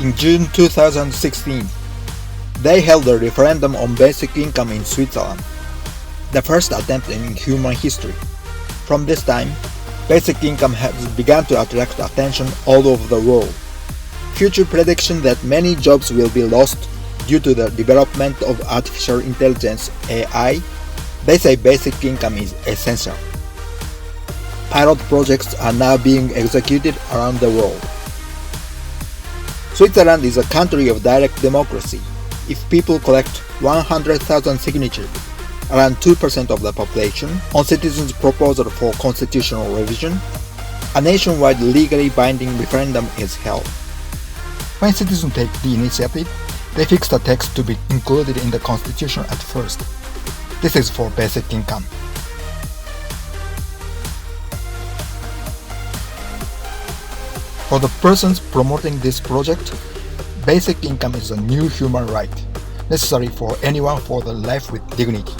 In June 2016, they held a referendum on basic income in Switzerland, the first attempt in human history. From this time, basic income has begun to attract attention all over the world. Future prediction that many jobs will be lost due to the development of artificial intelligence (AI), they say basic income is essential. Pilot projects are now being executed around the world. Switzerland is a country of direct democracy. If people collect 100,000 signatures, around 2% of the population, on citizens' proposal for constitutional revision, a nationwide legally binding referendum is held. When citizens take the initiative, they fix the text to be included in the constitution at first. This is for basic income. For the persons promoting this project, basic income is a new human right, necessary for anyone for the life with dignity.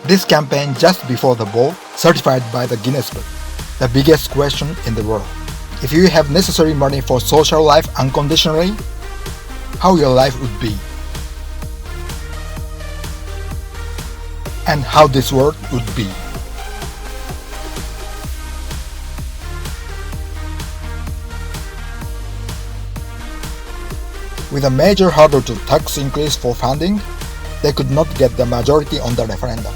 This campaign just before the ball, certified by the Guinness Book, the biggest question in the world. If you have necessary money for social life unconditionally, how your life would be, and how this world would be. With a major hurdle to tax increase for funding, they could not get the majority on the referendum.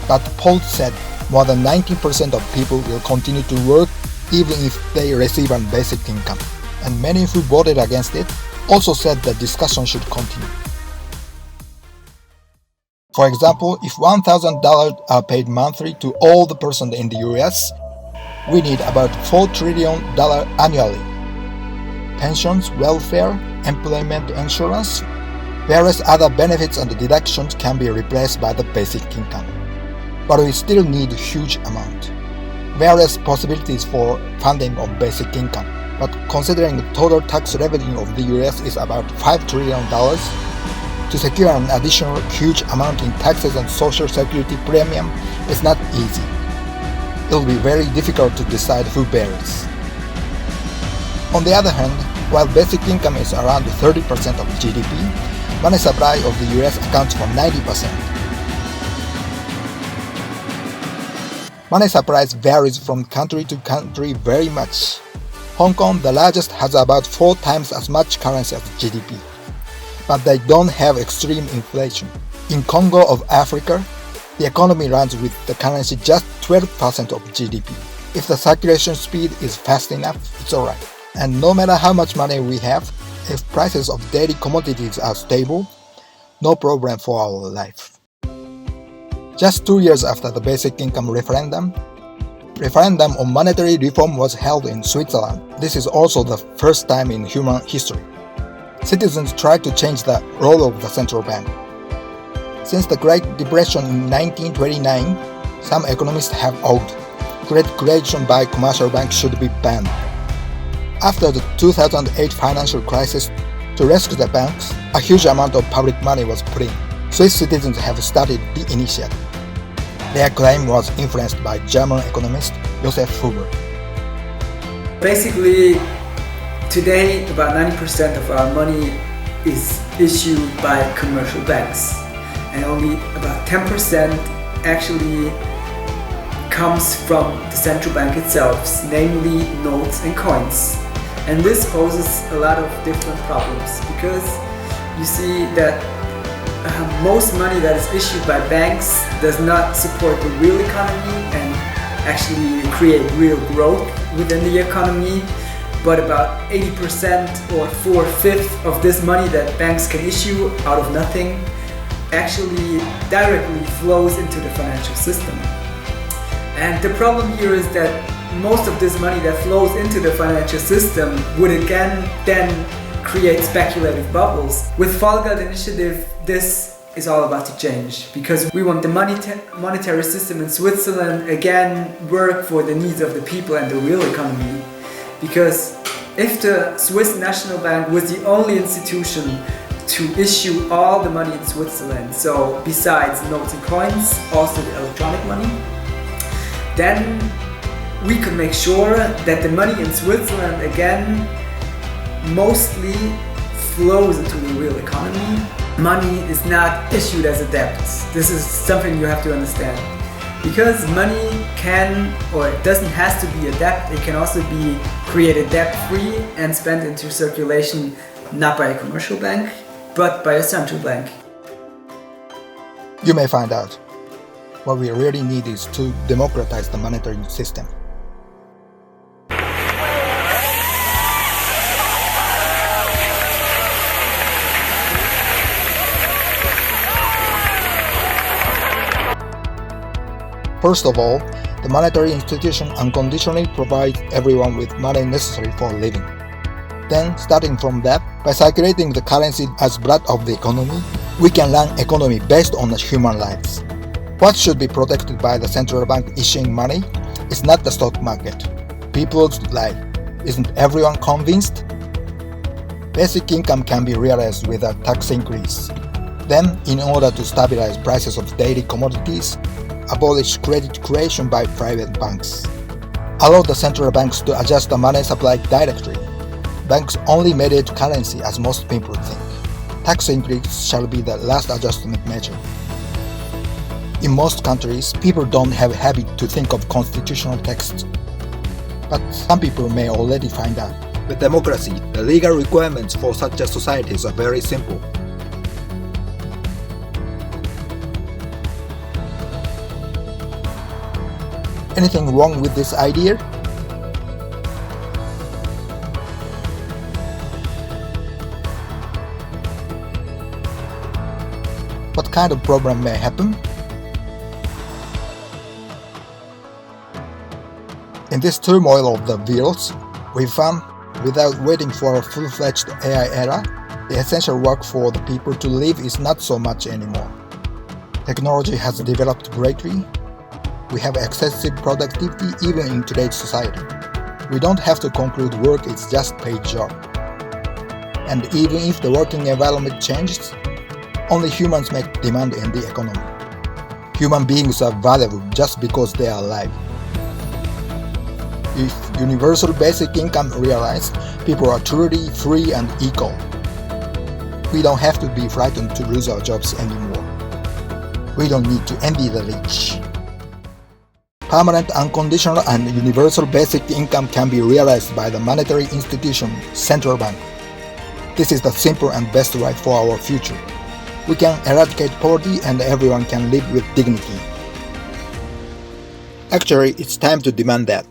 But polls said more than 90% of people will continue to work even if they receive a basic income. And many who voted against it also said the discussion should continue. For example, if $1,000 are paid monthly to all the persons in the US, we need about $4 trillion annually. Pensions, welfare, employment insurance, various other benefits and deductions can be replaced by the basic income. But we still need a huge amount. Various possibilities for funding of basic income, but considering the total tax revenue of the US is about $5 trillion, to secure an additional huge amount in taxes and social security premium is not easy. It will be very difficult to decide who bears. On the other hand, while basic income is around 30% of GDP, money supply of the US accounts for 90%. Money supply varies from country to country very much. Hong Kong, the largest, has about 4 times as much currency as GDP, but they don't have extreme inflation. In Congo of Africa, the economy runs with the currency just 12% of GDP. If the circulation speed is fast enough, it's alright. And no matter how much money we have, if prices of daily commodities are stable, no problem for our life. Just 2 years after the basic income referendum on monetary reform was held in Switzerland. This is also the first time in human history. Citizens tried to change the role of the central bank. Since the Great Depression in 1929, some economists have argued credit creation by commercial banks should be banned. After the 2008 financial crisis, to rescue the banks, a huge amount of public money was put in. Swiss citizens have started the initiative. Their claim was influenced by German economist Joseph Huber. Basically, today about 90% of our money is issued by commercial banks, and only about 10% actually comes from the central bank itself, namely notes and coins. And this poses a lot of different problems because you see that most money that is issued by banks does not support the real economy and actually create real growth within the economy, but about 80% or 4/5 of this money that banks can issue out of nothing actually directly flows into the financial system. And the problem here is that most of this money that flows into the financial system would again then create speculative bubbles. With Vollgeld initiative, this is all about to change because we want the monetary system in Switzerland again work for the needs of the people and the real economy. Because if the Swiss National Bank was the only institution to issue all the money in Switzerland, so besides notes and coins, also the electronic money, then we could make sure that the money in Switzerland again mostly flows into the real economy. Money is not issued as a debt. This is something you have to understand. Because money can, or it doesn't have to be a debt, it can also be created debt-free and spent into circulation not by a commercial bank, but by a central bank. You may find out. What we really need is to democratize the monetary system. First of all, the monetary institution unconditionally provides everyone with money necessary for living. Then, starting from that, by circulating the currency as blood of the economy, we can run economy based on the human lives. What should be protected by the central bank issuing money is not the stock market, people's life. Isn't everyone convinced? Basic income can be realized with a tax increase. Then, in order to stabilize prices of daily commodities, abolish credit creation by private banks. Allow the central banks to adjust the money supply directly. Banks only mediate currency as most people think. Tax increase shall be the last adjustment measure. In most countries, people don't have a habit to think of constitutional texts. But some people may already find out. With democracy, the legal requirements for such a society are very simple. Anything wrong with this idea? What kind of problem may happen? In this turmoil of the wheels, we found, without waiting for a full-fledged AI era, the essential work for the people to live is not so much anymore. Technology has developed greatly. We have excessive productivity even in today's society. We don't have to conclude work is just paid job. And even if the working environment changes, only humans make demand in the economy. Human beings are valuable just because they are alive. If universal basic income realized, people are truly free and equal. We don't have to be frightened to lose our jobs anymore. We don't need to envy the rich. Permanent, unconditional, and universal basic income can be realized by the monetary institution, central bank. This is the simple and best way for our future. We can eradicate poverty and everyone can live with dignity. Actually, it's time to demand that.